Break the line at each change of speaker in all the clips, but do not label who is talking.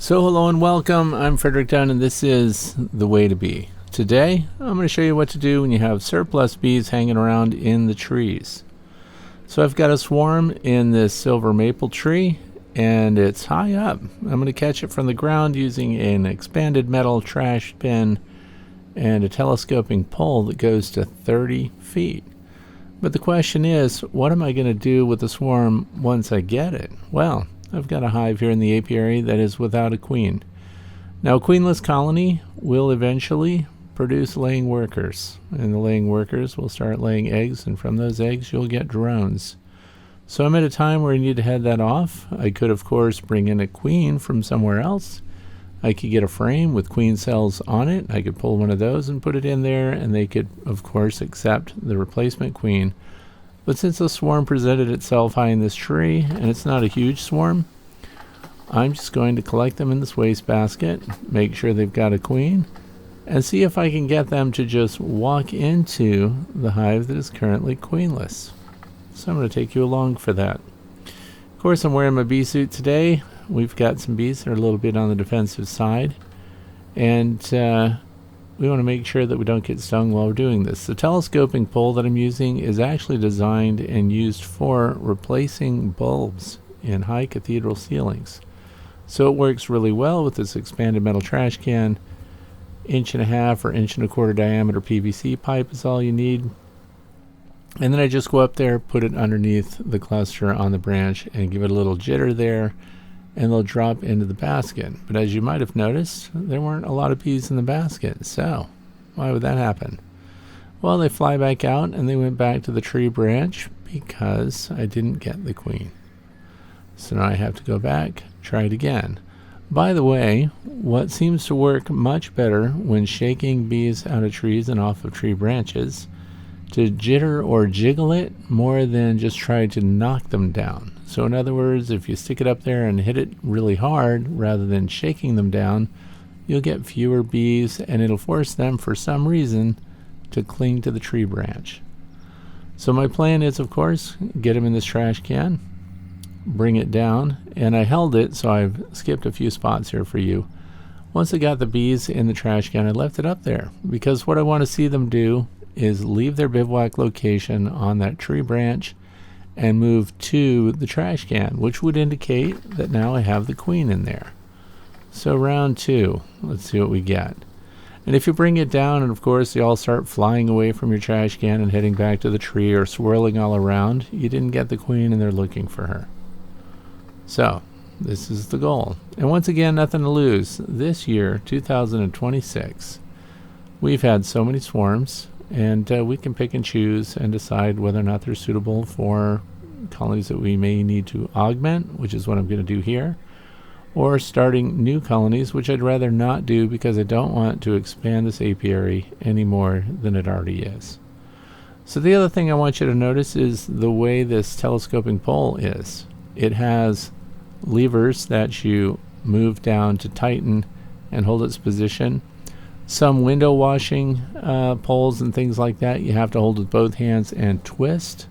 So hello and welcome. I'm Frederick Dunn and this is The Way to Bee. Today I'm going to show you what to do when you have surplus bees hanging around in the trees. So I've got a swarm in this silver maple tree and it's high up. I'm going to catch it from the ground using an expanded metal trash bin and a telescoping pole that goes to 30 feet. But the question is, what am I going to do with the swarm once I get it? Well, I've got a hive here in the apiary that is without a queen. Now, a queenless colony will eventually produce laying workers, and the laying workers will start laying eggs, and from those eggs you'll get drones. So I'm at a time where I need to head that off. I could, of course, bring in a queen from somewhere else. I could get a frame with queen cells on it. I could pull one of those and put it in there, and they could, of course, accept the replacement queen. But since the swarm presented itself high in this tree, and it's not a huge swarm, I'm just going to collect them in this wastebasket, make sure they've got a queen, and see if I can get them to just walk into the hive that is currently queenless. So I'm going to take you along for that. Of course, I'm wearing my bee suit today. We've got some bees that are a little bit on the defensive side, and we want to make sure that we don't get stung while we're doing this. The telescoping pole that I'm using is actually designed and used for replacing bulbs in high cathedral ceilings. So it works really well with this expanded metal trash can. 1.5 or 1.25 diameter PVC pipe is all you need. And then I just go up there, put it underneath the cluster on the branch and give it a little jitter there, and they'll drop into the basket. But as you might have noticed, there weren't a lot of bees in the basket. So why would that happen? Well, they fly back out and they went back to the tree branch because I didn't get the queen. So now I have to go back, try it again. By the way, what seems to work much better when shaking bees out of trees and off of tree branches, to jitter or jiggle it more than just try to knock them down. So in other words, if you stick it up there and hit it really hard rather than shaking them down, you'll get fewer bees and it'll force them for some reason to cling to the tree branch. So my plan is, of course, get them in this trash can, bring it down, and I held it, so I've skipped a few spots here for you. Once I got the bees in the trash can, I left it up there because what I want to see them do is leave their bivouac location on that tree branch and move to the trash can, which would indicate that now I have the queen in there. So round 2, let's see what we get. And if you bring it down, and of course they all start flying away from your trash can and heading back to the tree or swirling all around, you didn't get the queen and they're looking for her. So this is the goal. And once again, nothing to lose. This year, 2026, we've had so many swarms, and we can pick and choose and decide whether or not they're suitable for colonies that we may need to augment, which is what I'm going to do here, or starting new colonies, which I'd rather not do because I don't want to expand this apiary any more than it already is. So the other thing I want you to notice is the way this telescoping pole is. It has levers that you move down to tighten and hold its position. Some window washing poles and things like that, you have to hold with both hands and twist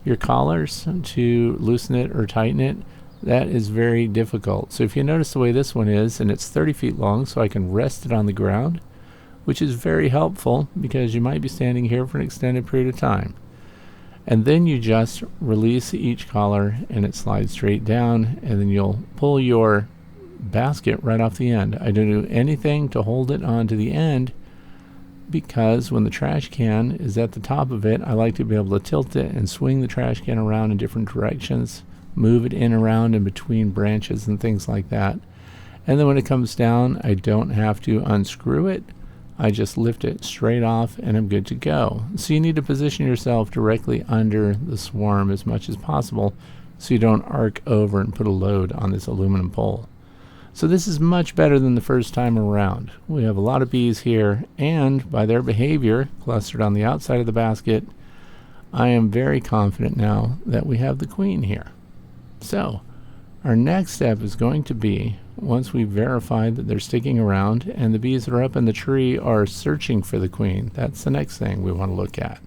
your collars to loosen it or tighten it. That is very difficult. So if you notice the way this one is, and it's 30 feet long, so I can rest it on the ground, which is very helpful because you might be standing here for an extended period of time. And then you just release each collar and it slides straight down, and then you'll pull your basket right off the end. I don't do anything to hold it onto the end because when the trash can is at the top of it, I like to be able to tilt it and swing the trash can around in different directions, move it in around in between branches and things like that. And then when it comes down, I don't have to unscrew it. I just lift it straight off and I'm good to go. So you need to position yourself directly under the swarm as much as possible so you don't arc over and put a load on this aluminum pole. So this is much better than the first time around. We have a lot of bees here, and by their behavior clustered on the outside of the basket, I am very confident now that we have the queen here. So our next step is going to be, once we've verified that they're sticking around and the bees that are up in the tree are searching for the queen, that's the next thing we want to look at.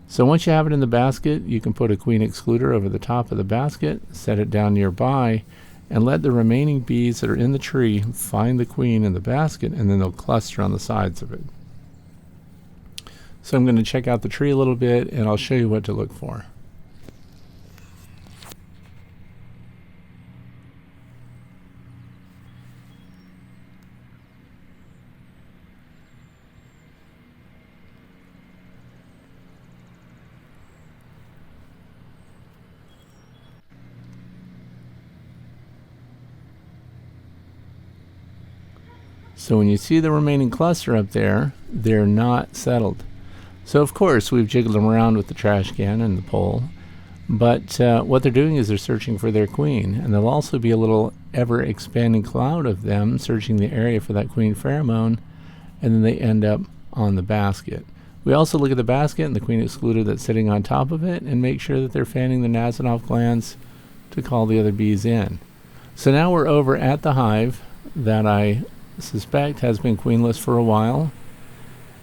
So once you have it in the basket, you can put a queen excluder over the top of the basket, set it down nearby, and let the remaining bees that are in the tree find the queen in the basket, and then they'll cluster on the sides of it. So I'm going to check out the tree a little bit, and I'll show you what to look for. So when you see the remaining cluster up there, they're not settled. So of course we've jiggled them around with the trash can and the pole, but what they're doing is they're searching for their queen, and there'll also be a little ever expanding cloud of them searching the area for that queen pheromone, and then they end up on the basket. We also look at the basket and the queen excluder that's sitting on top of it and make sure that they're fanning the Nasonov glands to call the other bees in. So now we're over at the hive that I suspect has been queenless for a while,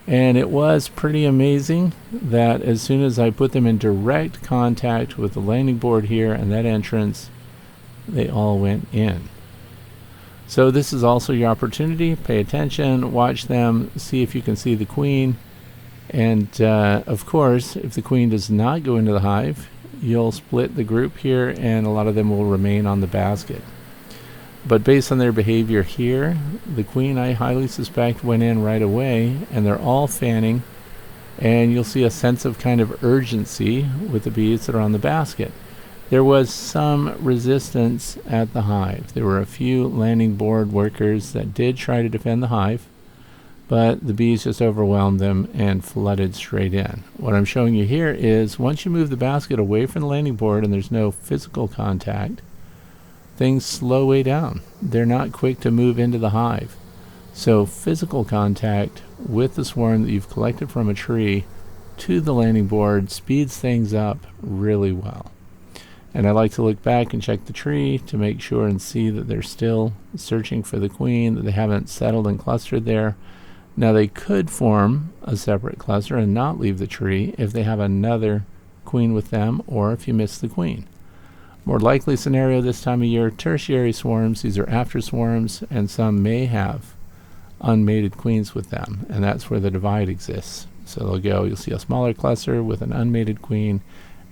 and it was pretty amazing that as soon as I put them in direct contact with the landing board here and that entrance, they all went in. So this is also your opportunity. Pay attention, watch them, see if you can see the queen, and of course if the queen does not go into the hive, you'll split the group here and a lot of them will remain on the basket. But based on their behavior here, the queen I highly suspect went in right away, and they're all fanning, and you'll see a sense of kind of urgency with the bees that are on the basket. There was some resistance at the hive. There were a few landing board workers that did try to defend the hive, but the bees just overwhelmed them and flooded straight in. What I'm showing you here is once you move the basket away from the landing board and there's no physical contact, things slow way down. They're not quick to move into the hive. So physical contact with the swarm that you've collected from a tree to the landing board speeds things up really well. And I like to look back and check the tree to make sure and see that they're still searching for the queen, that they haven't settled and clustered there. Now they could form a separate cluster and not leave the tree if they have another queen with them, or if you miss the queen. More likely scenario this time of year, tertiary swarms, these are after swarms, and some may have unmated queens with them, and that's where the divide exists. So they'll go, you'll see a smaller cluster with an unmated queen,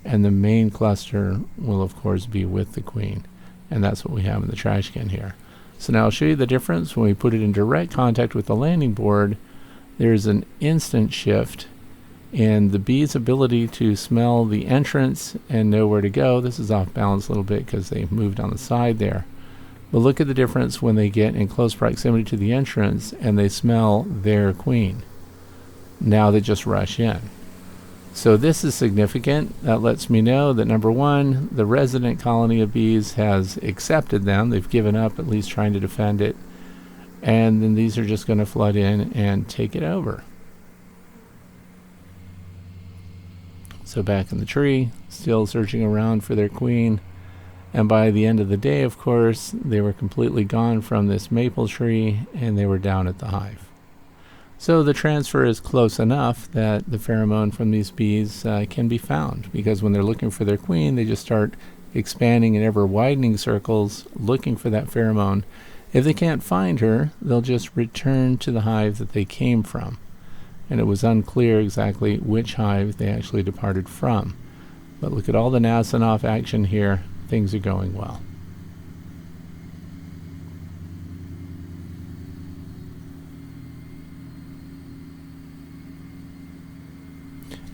and the main cluster will of course be with the queen, and that's what we have in the trash can here. So now I'll show you the difference. When we put it in direct contact with the landing board, there's an instant shift in the bee's ability to smell the entrance and know where to go. This is off balance a little bit because they moved on the side there. But look at the difference when they get in close proximity to the entrance and they smell their queen. Now they just rush in. So this is significant. That lets me know that number one, the resident colony of bees has accepted them. They've given up at least trying to defend it. And then these are just going to flood in and take it over. So back in the tree, still searching around for their queen. And by the end of the day, of course, they were completely gone from this maple tree and they were down at the hive. So the transfer is close enough that the pheromone from these bees can be found, because when they're looking for their queen, they just start expanding in ever widening circles looking for that pheromone. If they can't find her, they'll just return to the hive that they came from. And it was unclear exactly which hive they actually departed from. But look at all the Nasonov action here. Things are going well.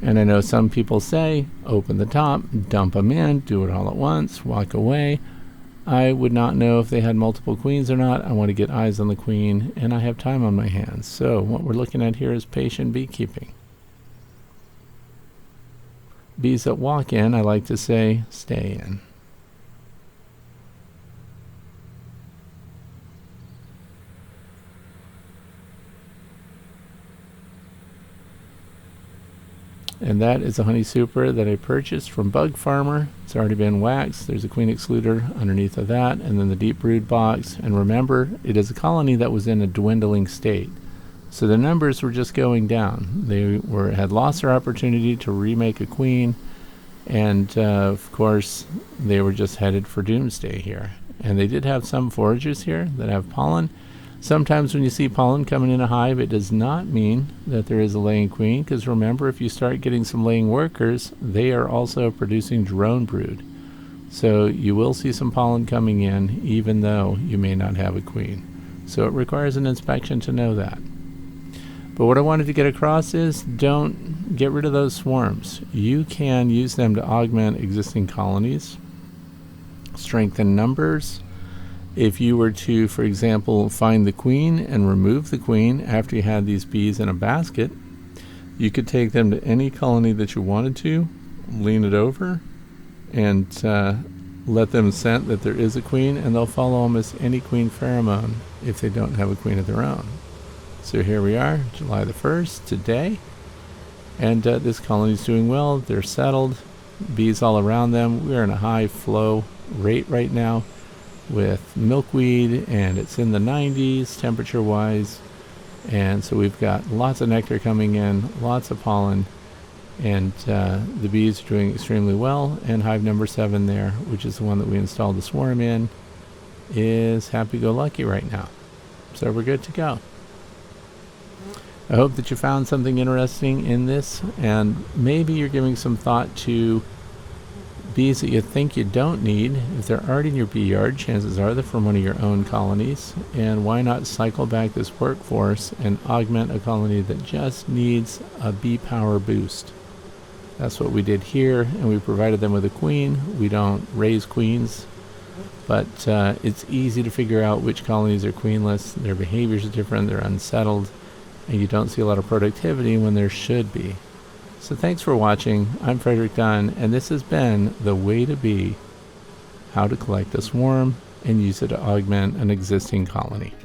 And I know some people say, open the top, dump them in, do it all at once, walk away. I would not know if they had multiple queens or not. I want to get eyes on the queen, and I have time on my hands. So what we're looking at here is patient beekeeping. Bees that walk in, I like to say, stay in. And that is a honey super that I purchased from Bug Farmer. It's already been waxed. There's a queen excluder underneath of that, and then the deep brood box. And remember, it is a colony that was in a dwindling state. So the numbers were just going down. They had lost their opportunity to remake a queen, and of course, they were just headed for doomsday here. And they did have some foragers here that have pollen. Sometimes when you see pollen coming in a hive, it does not mean that there is a laying queen, because remember, if you start getting some laying workers, they are also producing drone brood. So you will see some pollen coming in even though you may not have a queen. So it requires an inspection to know that. But what I wanted to get across is, don't get rid of those swarms. You can use them to augment existing colonies, strengthen numbers. If you were to, for example, find the queen and remove the queen after you had these bees in a basket, you could take them to any colony that you wanted to, lean it over, and let them scent that there is a queen, and they'll follow almost any queen pheromone if they don't have a queen of their own. So here we are, July the 1st, today, and this colony is doing well. They're settled, bees all around them. We're in a high flow rate right now with milkweed, and it's in the 90s temperature wise, and so we've got lots of nectar coming in, lots of pollen, and the bees are doing extremely well. And hive number 7 there, which is the one that we installed the swarm in, is happy-go-lucky right now. So we're good to go. I hope that you found something interesting in this, and maybe you're giving some thought to bees that you think you don't need. If they're already in your bee yard, chances are they're from one of your own colonies, and why not cycle back this workforce and augment a colony that just needs a bee power boost. That's what we did here, and we provided them with a queen. We don't raise queens, but it's easy to figure out which colonies are queenless. Their behaviors are different, they're unsettled, and you don't see a lot of productivity when there should be. So thanks for watching. I'm Frederick Dunn, and this has been The Way to Bee, how to collect a swarm and use it to augment an existing colony.